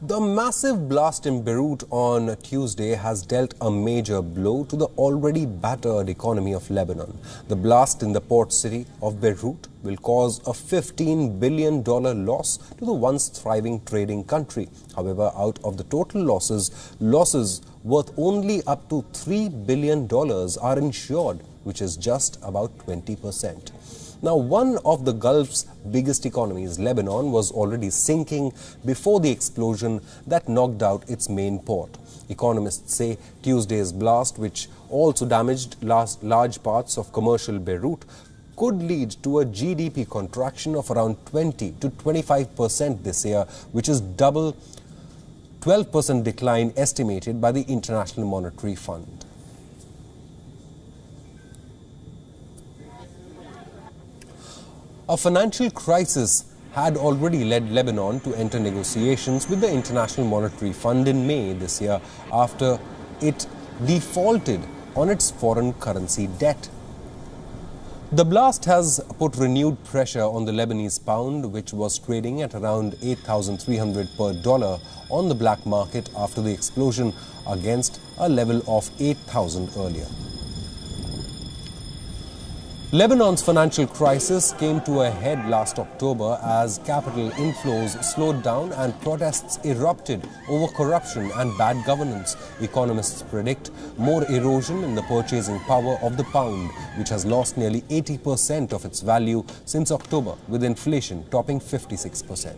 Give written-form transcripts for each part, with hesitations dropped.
The massive blast in Beirut on Tuesday has dealt a major blow to the already battered economy of Lebanon. The blast in the port city of Beirut will cause a $15 billion loss to the once thriving trading country. However, out of the total losses worth only up to $3 billion are insured, which is just about 20%. Now, one of the Gulf's biggest economies, Lebanon, was already sinking before the explosion that knocked out its main port. Economists say Tuesday's blast, which also damaged large parts of commercial Beirut, could lead to a GDP contraction of around 20 to 25% this year, which is double 12% decline estimated by the International Monetary Fund. A financial crisis had already led Lebanon to enter negotiations with the International Monetary Fund in May this year after it defaulted on its foreign currency debt. The blast has put renewed pressure on the Lebanese pound, which was trading at around 8,300 per dollar on the black market after the explosion, against a level of 8,000 earlier. Lebanon's financial crisis came to a head last October as capital inflows slowed down and protests erupted over corruption and bad governance. Economists predict more erosion in the purchasing power of the pound, which has lost nearly 80% of its value since October, with inflation topping 56%.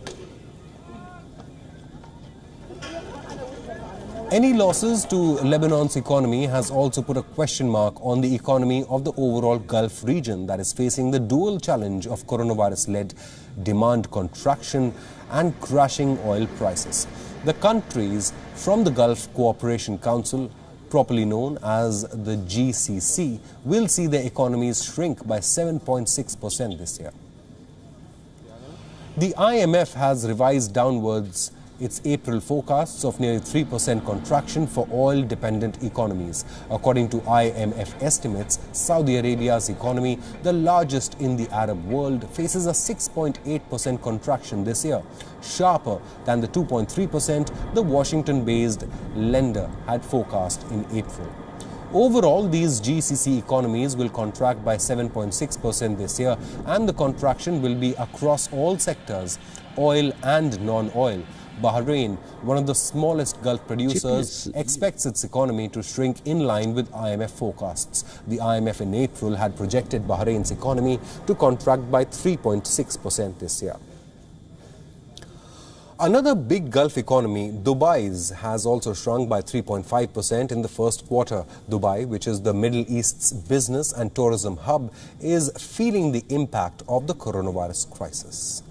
Any losses to Lebanon's economy has also put a question mark on the economy of the overall Gulf region that is facing the dual challenge of coronavirus-led demand contraction and crashing oil prices. The countries from the Gulf Cooperation Council, properly known as the GCC, will see their economies shrink by 7.6% this year. The IMF has revised downwards its April forecasts of nearly 3% contraction for oil-dependent economies. According to IMF estimates, Saudi Arabia's economy, the largest in the Arab world, faces a 6.8% contraction this year, sharper than the 2.3% the Washington-based lender had forecast in April. Overall, these GCC economies will contract by 7.6% this year, and the contraction will be across all sectors, oil and non-oil. Bahrain, one of the smallest Gulf producers, expects its economy to shrink in line with IMF forecasts. The IMF in April had projected Bahrain's economy to contract by 3.6% this year. Another big Gulf economy, Dubai's, has also shrunk by 3.5% in the first quarter. Dubai, which is the Middle East's business and tourism hub, is feeling the impact of the coronavirus crisis.